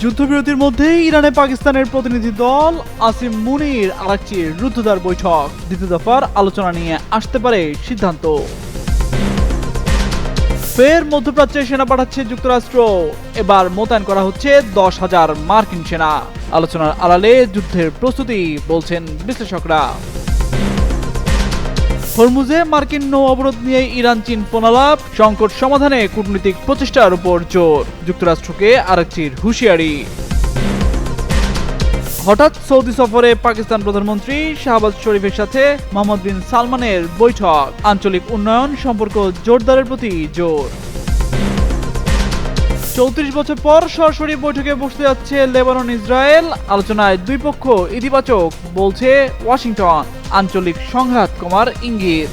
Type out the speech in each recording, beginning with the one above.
যুদ্ধবিরতির মধ্যেই ইরানে পাকিস্তানের প্রতিনিধি দল আসিম মুনির আরাকচির রুদ্ধদ্বার বৈঠক, দ্বিতীয় দফার আলোচনা নিয়ে আসতে পারে সিদ্ধান্ত। ফের মধ্যপ্রাচ্যে সেনা পাঠাচ্ছে যুক্তরাষ্ট্র, এবার মোতায়েন করা হচ্ছে 10,000 মার্কিন সেনা। আলোচনার আড়ালে যুদ্ধের প্রস্তুতি বলছেন বিশ্লেষকরা। হরমুজে মার্কিন নৌ অবরোধ নিয়ে ইরান চীন ফোনালাপ, সংকট সমাধানে কূটনৈতিক প্রচেষ্টার উপর জোর, যুক্তরাষ্ট্রকে আরাকচির হুঁশিয়ারি। হঠাৎ সৌদি সফরে পাকিস্তান প্রধানমন্ত্রী শাহবাজ শরীফের সাথে মোহাম্মদ বিন সালমানের বৈঠক, আঞ্চলিক উন্নয়ন সম্পর্ক জোরদারের প্রতি জোর। 34 বছর পর সরাসরি বৈঠকে বসতে যাচ্ছে লেবানন ইসরায়েল, আলোচনায় দুই পক্ষ ইতিবাচক বলছে ওয়াশিংটন, আঞ্চলিক সংঘাত কমার ইঙ্গিত।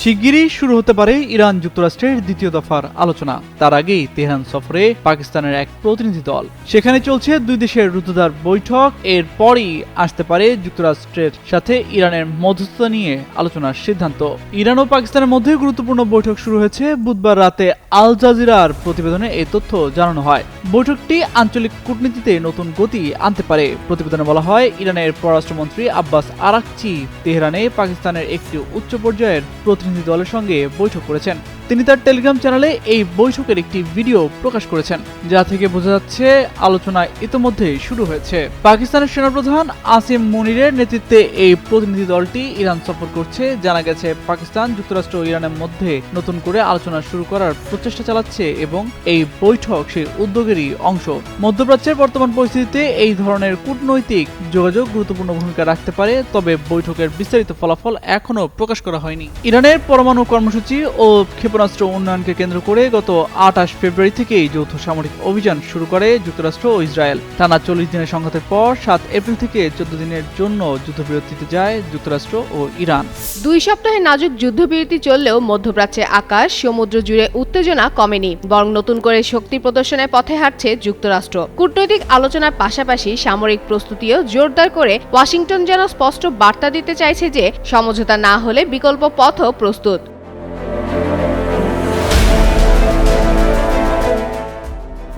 শিগগিরই শুরু হতে পারে ইরান যুক্তরাষ্ট্রের দ্বিতীয় দফার আলোচনা। তার আগেই তেহরান সফরে পাকিস্তানের এক প্রতিনিধি দল, সেখানে চলছে দুই দেশের রুদ্ধদ্বার বৈঠক। এরপরই আসতে পারে যুক্তরাষ্ট্রের সাথে ইরানের মধ্যস্থতা নিয়ে আলোচনার সিদ্ধান্ত। ইরান ও পাকিস্তানের মধ্যে গুরুত্বপূর্ণ বৈঠক শুরু হয়েছে বুধবার রাতে। আল জাজিরার প্রতিবেদনে এই তথ্য জানানো হয়। বৈঠকটি আঞ্চলিক কূটনীতিতে নতুন গতি আনতে পারে। প্রতিবেদনে বলা হয়, ইরানের পররাষ্ট্রমন্ত্রী আব্বাস আরাকচি তেহরানে পাকিস্তানের একটি উচ্চ পর্যায়ের প্রতিনিধি দলের সঙ্গে বৈঠক করেছেন। তিনি তার টেলিগ্রাম চ্যানেলে এই বৈঠকের একটি ভিডিও প্রকাশ করেছেন, যা থেকে বোঝা যাচ্ছে আলোচনা ইতোমধ্যেই শুরু হয়েছে। পাকিস্তানের সেনাপ্রধান আসিম মুনিরের নেতৃত্বে এই প্রতিনিধি দলটি ইরান সফর করছে। জানা গেছে, পাকিস্তান যুক্তরাষ্ট্র ও ইরানের মধ্যে নতুন করে আলোচনা শুরু করার প্রচেষ্টা চালাচ্ছে এবং এই বৈঠক সেই উদ্যোগেরই অংশ। মধ্যপ্রাচ্যের বর্তমান পরিস্থিতিতে এই ধরনের কূটনৈতিক যোগাযোগ গুরুত্বপূর্ণ ভূমিকা রাখতে পারে, তবে বৈঠকের বিস্তারিত ফলাফল এখনও প্রকাশ করা হয়নি। ইরানের পরমাণু কর্মসূচি ও ক্ষেপণাস্ত্র উন্নয়নকে কেন্দ্র করে গত 28 ফেব্রুয়ারি থেকেই যৌথ সামরিক অভিযান শুরু করে যুক্তরাষ্ট্র ও ইসরায়েল। টানা 40 দিনের সংঘাতের পর 7 এপ্রিল থেকে 14 দিনের জন্য যুদ্ধবিরতিতে যায় যুক্তরাষ্ট্র ও ইরান। 2 সপ্তাহে নাজুক যুদ্ধবিরতি চললেও মধ্যপ্রাচ্যে আকাশ সমুদ্র জুড়ে উত্তেজনা কমেনি, বরং নতুন করে শক্তি প্রদর্শনের পথে হাঁটছে যুক্তরাষ্ট্র। কূটনৈতিক আলোচনার পাশাপাশি সামরিক প্রস্তুতিও জোরদার করে ওয়াশিংটন যেন স্পষ্ট বার্তা দিতে চাইছে যে সমঝোতা না হলে বিকল্প পথও প্রস্তুত।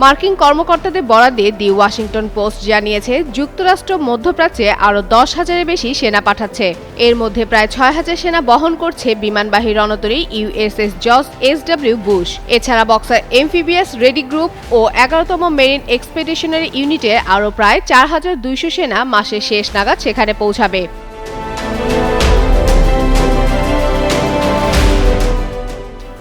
মার্কিন কর্মকর্তাদের বরাদ্দে দি ওয়াশিংটন পোস্ট জানিয়েছে, যুক্তরাষ্ট্র মধ্যপ্রাচ্যে আরও 10,000-এর বেশি সেনা পাঠাচ্ছে। এর মধ্যে প্রায় 6,000 সেনা বহন করছে বিমানবাহী রণতরী ইউএসএস জর্জ এস.ডব্লিউ. বুশ। এছাড়া বক্সার এমফিবিয়াস রেডি গ্রুপ ও 11তম মেরিন এক্সপেডিশনারি ইউনিটের আরও প্রায় 4,200 সেনা মাসের শেষ নাগাদ সেখানে পৌঁছাবে।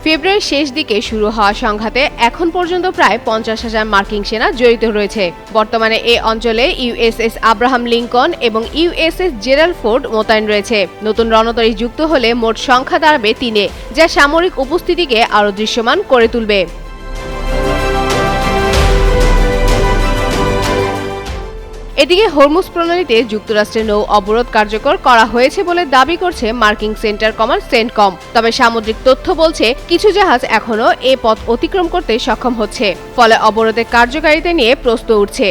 ফেব্রুয়ারির শেষ দিকে শুরু হওয়া সংঘাতে এখন পর্যন্ত প্রায় 50,000 মার্কিন সেনা জড়িত রয়েছে। বর্তমানে এ অঞ্চলে ইউএসএস আব্রাহাম লিঙ্কন এবং ইউএসএস জেরাল্ড ফোর্ড মোতায়েন রয়েছে। নতুন রণতরী যুক্ত হলে মোট সংখ্যা দাঁড়াবে 3-এ, যা সামরিক উপস্থিতিকে আরও দৃশ্যমান করে তুলবে। এদিকে হরমুজ প্রণালীতে যুক্তরাষ্ট্রের নৌ অবরোধ কার্যকর করা হয়েছে বলে দাবি করছে মার্কিন সেন্টার কমান্ড সেন্টকম। তবে সামুদ্রিক তথ্য বলছে, কিছু জাহাজ এখনও এ পথ অতিক্রম করতে সক্ষম হচ্ছে, ফলে অবরোধের কার্যকারিতা নিয়ে প্রশ্ন উঠছে।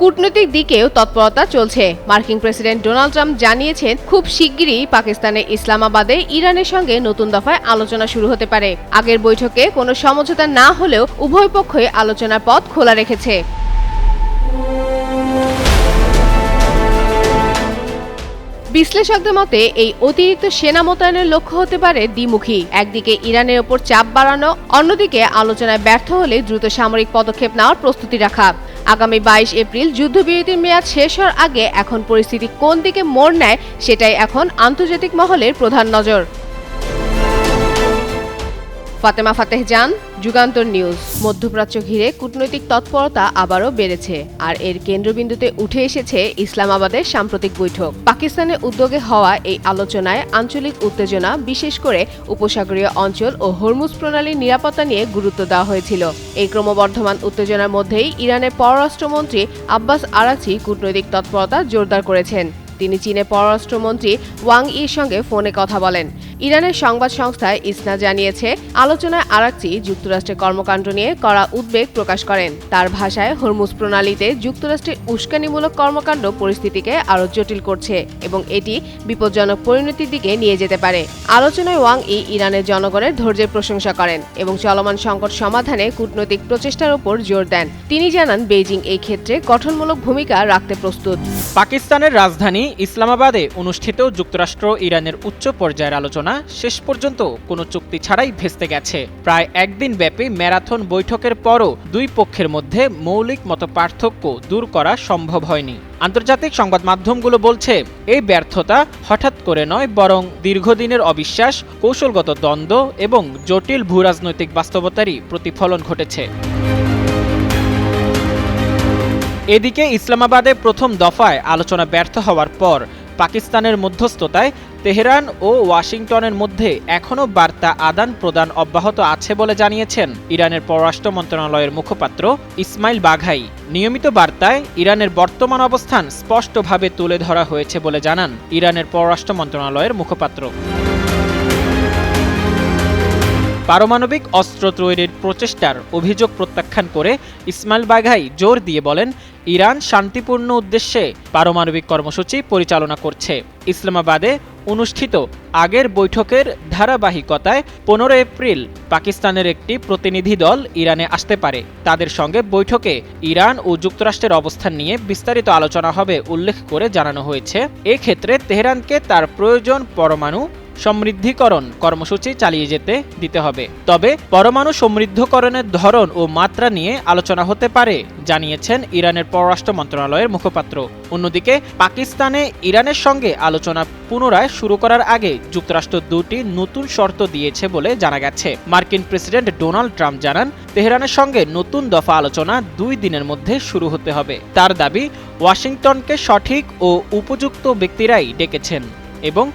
কূটনৈতিক দিকেও তৎপরতা চলছে। মার্কিন প্রেসিডেন্ট ডোনাল্ড ট্রাম্প জানিয়েছেন, খুব শিগগিরই পাকিস্তানের ইসলামাবাদে ইরানের সঙ্গে নতুন দফায় আলোচনা শুরু হতে পারে। আগের বৈঠকে কোনো সমঝোতা না হলেও উভয় পক্ষই আলোচনার পথ খোলা রেখেছে। বিশ্লেষকদের মতে, এই অতিরিক্ত সেনা মোতায়েনের লক্ষ্য হতে পারে দ্বিমুখী। একদিকে ইরানের ওপর চাপ বাড়ানো, অন্যদিকে আলোচনায় ব্যর্থ হলে দ্রুত সামরিক পদক্ষেপ নেওয়ার প্রস্তুতি রাখা। আগামী 22 এপ্রিল যুদ্ধবিরতির মেয়াদ শেষ হওয়ার আগে এখন পরিস্থিতি কোন দিকে মোড় নেয়, সেটাই এখন আন্তর্জাতিক মহলের প্রধান নজর। ফাতেমা ফাতেহজান, যুগান্তর নিউজ। মধ্যপ্রাচ্য ঘিরে কূটনৈতিক তৎপরতা আবারও বেড়েছে, আর এর কেন্দ্রবিন্দুতে উঠে এসেছে ইসলামাবাদের সাম্প্রতিক বৈঠক। পাকিস্তানের উদ্যোগে হওয়া এই আলোচনায় আঞ্চলিক উত্তেজনা, বিশেষ করে উপসাগরীয় অঞ্চল ও হরমুজ প্রণালীর নিরাপত্তা নিয়ে গুরুত্ব দেওয়া হয়েছিল। এই ক্রমবর্ধমান উত্তেজনার মধ্যেই ইরানের পররাষ্ট্রমন্ত্রী আব্বাস আরাকচি কূটনৈতিক তৎপরতা জোরদার করেছেন। তিনি চীনের পররাষ্ট্রমন্ত্রী ওয়াং ইর সঙ্গে ফোনে কথা বলেন। ইরানের সংবাদ সংস্থা ইসনা জানিয়েছে, আলোচনায় আরাকচি যুক্তরাষ্ট্রের কর্মকাণ্ড নিয়ে কড়া উদ্বেগ প্রকাশ করেন। তার ভাষায়, হরমুজ প্রণালীতে যুক্তরাষ্ট্রের উস্কানিমূলক কর্মকাণ্ড পরিস্থিতিকে আরও জটিল করছে এবং এটি বিপজ্জনক পরিণতির দিকে নিয়ে যেতে পারে। আলোচনায় ওয়াং ই ইরানের জনগণের ধৈর্যের প্রশংসা করেন এবং চলমান সংকট সমাধানে কূটনৈতিক প্রচেষ্টার উপর জোর দেন। তিনি জানান, বেইজিং এই ক্ষেত্রে গঠনমূলক ভূমিকা রাখতে প্রস্তুত। পাকিস্তানের রাজধানী ইসলামাবাদে অনুষ্ঠিত যুক্তরাষ্ট্র ইরানের উচ্চ পর্যায়ের আলোচনা শেষ পর্যন্ত কোনো চুক্তি ছাড়াই ভেস্তে গেছে। প্রায় একদিন ব্যাপী ম্যারাথন বৈঠকের পরও দুই পক্ষের মধ্যে মৌলিক মতপার্থক্য দূর করা সম্ভব হয়নি। আন্তর্জাতিক সংবাদ মাধ্যমগুলো বলছে, এই ব্যর্থতা হঠাৎ করে নয়, বরং দীর্ঘদিনের অবিশ্বাস, কৌশলগত দ্বন্দ্ব এবং জটিল ভূরাজনৈতিক বাস্তবতারই প্রতিফলন ঘটেছে। এদিকে ইসলামাবাদে প্রথম দফায় আলোচনা ব্যর্থ হওয়ার পর পাকিস্তানের মধ্যস্থতায় তেহরান ও ওয়াশিংটনের মধ্যে এখনও বার্তা আদান প্রদান অব্যাহত আছে বলে জানিয়েছেন ইরানের পররাষ্ট্র মন্ত্রণালয়ের মুখপাত্র ইসমাইল বাঘাই। নিয়মিত বার্তায় ইরানের বর্তমান অবস্থান স্পষ্টভাবে তুলে ধরা হয়েছে বলে জানান ইরানের পররাষ্ট্র মন্ত্রণালয়ের মুখপাত্র। পারমাণবিক অস্ত্র তৈরির প্রচেষ্টার অভিযোগ প্রত্যাখ্যান করে ইসমাইল বাঘাই জোর দিয়ে বলেন, ইরান শান্তিপূর্ণ উদ্দেশ্যে পারমাণবিক কর্মসূচি পরিচালনা করছে। ইসলামাবাদে অনুষ্ঠিত আগের বৈঠকের ধারাবাহিকতায় 15 এপ্রিল পাকিস্তানের একটি প্রতিনিধি দল ইরানে আসতে পারে। তাদের সঙ্গে বৈঠকে ইরান ও যুক্তরাষ্ট্রের অবস্থান নিয়ে বিস্তারিত আলোচনা হবে উল্লেখ করে জানানো হয়েছে, এক্ষেত্রে তেহরানকে তার প্রয়োজন পরমাণু সমৃদ্ধিকরণ কর্মসূচি চালিয়ে যেতে দিতে হবে। তবে পরমাণু সমৃদ্ধকরণের ধরন ও মাত্রা নিয়ে আলোচনা হতে পারে, জানিয়েছেন ইরানের পররাষ্ট্র মন্ত্রণালয়ের মুখপাত্র। অন্যদিকে পাকিস্তানে ইরানের সঙ্গে আলোচনা পুনরায় শুরু করার আগে যুক্তরাষ্ট্র দুটি নতুন শর্ত দিয়েছে বলে জানা গেছে। মার্কিন প্রেসিডেন্ট ডোনাল্ড ট্রাম্প জানান, তেহরানের সঙ্গে নতুন দফা আলোচনা 2 দিনের মধ্যে শুরু হতে হবে। তার দাবি, ওয়াশিংটনকে সঠিক ও উপযুক্ত ব্যক্তিরাই ডেকেছেন এবং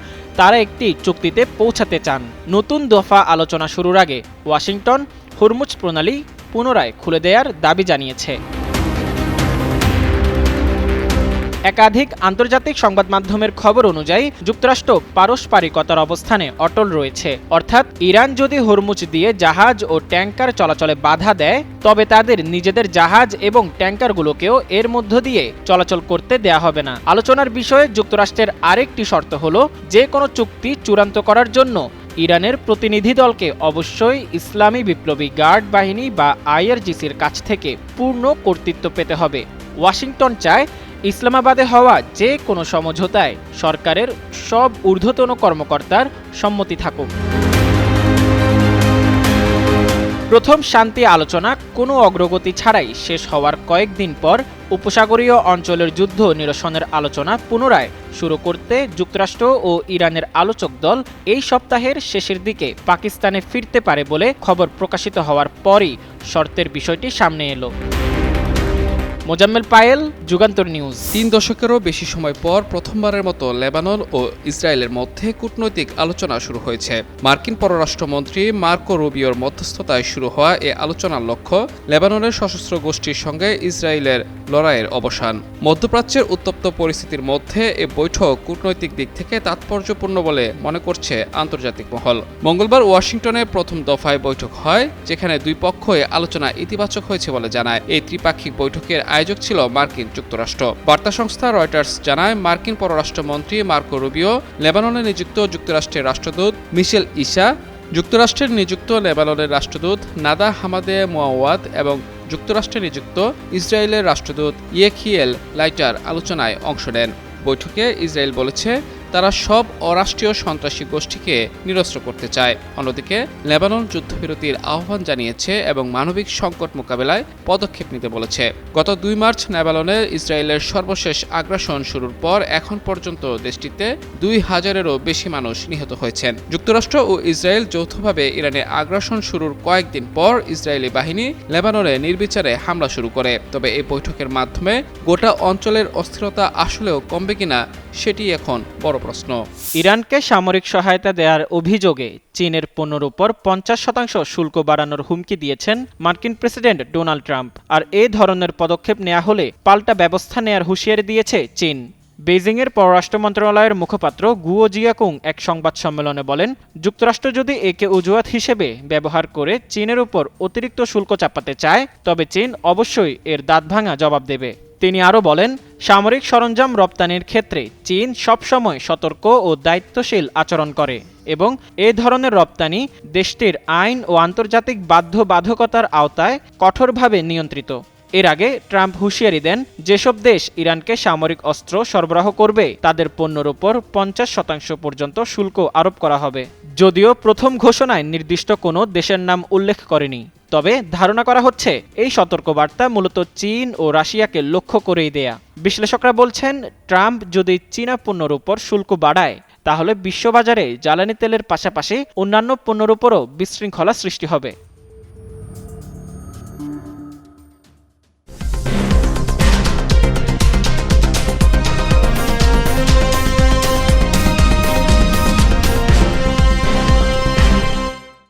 তারা একটি চুক্তিতে পৌঁছাতে চান। নতুন দফা আলোচনা শুরুর আগে ওয়াশিংটন হরমুজ প্রণালী পুনরায় খুলে দেওয়ার দাবি জানিয়েছে। একাধিক আন্তর্জাতিক সংবাদ মাধ্যমের খবর অনুযায়ী যুক্তরাষ্ট্র পারস্পরিকতার অবস্থানে অটল রয়েছে, অর্থাৎ ইরান যদি হরমুজ দিয়ে জাহাজ ও ট্যাঙ্কার চলাচলে বাধা দেয়, তবে তাদের নিজেদের জাহাজ এবং ট্যাঙ্কারগুলোকেও এর মধ্য দিয়ে চলাচল করতে দেয়া হবে না। আলোচনার বিষয়ে যুক্তরাষ্ট্রের আরেকটি শর্ত হলো, যে কোনো চুক্তি চূড়ান্ত করার জন্য ইরানের প্রতিনিধি দলকে অবশ্যই ইসলামী বিপ্লবী গার্ড বাহিনী বা আইআরজিসির কাছ থেকে পূর্ণ কর্তৃত্ব পেতে হবে। ওয়াশিংটন চায় ইসলামাবাদে হওয়া যে কোনো সমঝোতায় সরকারের সব ঊর্ধ্বতন কর্মকর্তার সম্মতি থাকুক। প্রথম শান্তি আলোচনা কোনো অগ্রগতি ছাড়াই শেষ হওয়ার কয়েকদিন পর উপসাগরীয় অঞ্চলের যুদ্ধ নিরসনের আলোচনা পুনরায় শুরু করতে যুক্তরাষ্ট্র ও ইরানের আলোচক দল এই সপ্তাহের শেষের দিকে পাকিস্তানে ফিরতে পারে বলে খবর প্রকাশিত হওয়ার পরই শর্তের বিষয়টি সামনে এলো। মোজাম্মেল পায়েল, যুগান্তর নিউজ। 3 দশকেরও বেশি সময় পর প্রথমবারের মতো লেবানন ও ইসরায়েলের মধ্যে কূটনৈতিক আলোচনা শুরু হয়েছে। মার্কিন পররাষ্ট্রমন্ত্রী মার্কো রুবিওর মধ্যস্থতায় শুরু হওয়া এ আলোচনার লক্ষ্য লেবাননের সশস্ত্র গোষ্ঠীর সঙ্গে ইসরায়েলের লড়াইয়ের অবসান। মধ্যপ্রাচ্যের উত্তপ্ত পরিস্থিতির মধ্যে এ বৈঠক কূটনৈতিক দিক থেকে তাৎপর্যপূর্ণ বলে মনে করছে আন্তর্জাতিক মহল। মঙ্গলবার ওয়াশিংটনে প্রথম দফায় বৈঠক হয়, যেখানে দুই পক্ষই আলোচনা ইতিবাচক হয়েছে বলে জানায়। এই ত্রিপাক্ষিক বৈঠকের আয়োজক ছিল মার্কিন যুক্তরাষ্ট্র। বার্তা সংস্থা রয়টার্স জানায়, মার্কিন পররাষ্ট্রমন্ত্রী মার্কো রুবিও, লেবাননে নিযুক্ত যুক্তরাষ্ট্রের রাষ্ট্রদূত মিশেল ইসা, যুক্তরাষ্ট্রের নিযুক্ত লেবাননের রাষ্ট্রদূত নাদা হামাদে মোয়াওয়াদ এবং যুক্তরাষ্ট্রে নিযুক্ত ইসরায়েলের রাষ্ট্রদূত ইয়েখিয়েল লাইটার আলোচনায় অংশ নেন। বৈঠকে ইসরায়েল বলেছে, তারা সব অরাষ্ট্রীয় সন্ত্রাসী গোষ্ঠীকে নিরস্ত্র করতে চায়। অন্যদিকে লেবানন যুদ্ধবিরতির আহ্বান জানিয়েছে এবং মানবিক সংকট মোকাবেলায় পদক্ষেপ নিতে বলেছে। গত 2 মার্চ লেবাননে ইসরায়েলের সর্বশেষ আগ্রাসন শুরুর পর এখন পর্যন্ত দেশটিতে 2000-এরও বেশি মানুষ নিহত হয়েছেন। যুক্তরাষ্ট্র ও ইসরায়েল যৌথভাবে ইরানে আগ্রাসন শুরুর কয়েকদিন পর ইসরায়েলি বাহিনী লেবাননে নির্বিচারে হামলা শুরু করে। তবে এই বৈঠকের মাধ্যমে গোটা অঞ্চলের অস্থিরতা আসলেও কমবে কিনা সেটি এখন বড় প্রশ্ন। ইরানকে সামরিক সহায়তা দেওয়ার অভিযোগে চীনের পণ্যের উপর 50% শুল্ক বাড়ানোর হুমকি দিয়েছেন মার্কিন প্রেসিডেন্ট ডোনাল্ড ট্রাম্প। আর এই ধরনের পদক্ষেপ নেওয়া হলে পাল্টা ব্যবস্থা নেওয়ার হুঁশিয়ারি দিয়েছে চীন। বেইজিংয়ের পররাষ্ট্র মন্ত্রণালয়ের মুখপাত্র গুয়ো জিয়াকুং এক সংবাদ সম্মেলনে বলেন, যুক্তরাষ্ট্র যদি একে অজুহাত হিসেবে ব্যবহার করে চীনের উপর অতিরিক্ত শুল্ক চাপাতে চায় তবে চীন অবশ্যই এর দাঁতভাঙা জবাব দেবে। তিনি আরও বলেন, সামরিক সরঞ্জাম রপ্তানির ক্ষেত্রে চীন সবসময় সতর্ক ও দায়িত্বশীল আচরণ করে এবং এ ধরনের রপ্তানি দেশটির আইন ও আন্তর্জাতিক বাধ্যবাধকতার আওতায় কঠোরভাবে নিয়ন্ত্রিত। এর আগে ট্রাম্প হুঁশিয়ারি দেন, যেসব দেশ ইরানকে সামরিক অস্ত্র সরবরাহ করবে তাদের পণ্যের উপর 50% পর্যন্ত শুল্ক আরোপ করা হবে। যদিও প্রথম ঘোষণায় নির্দিষ্ট কোনো দেশের নাম উল্লেখ করেনি, তবে ধারণা করা হচ্ছে এই সতর্কবার্তা মূলত চীন ও রাশিয়াকে লক্ষ্য করেই দেয়া। বিশ্লেষকরা বলছেন, ট্রাম্প যদি চীনা পণ্যের উপর শুল্ক বাড়ায় তাহলে বিশ্ববাজারে জ্বালানি তেলের পাশাপাশি অন্যান্য পণ্যের উপরও বিশৃঙ্খলা সৃষ্টি হবে।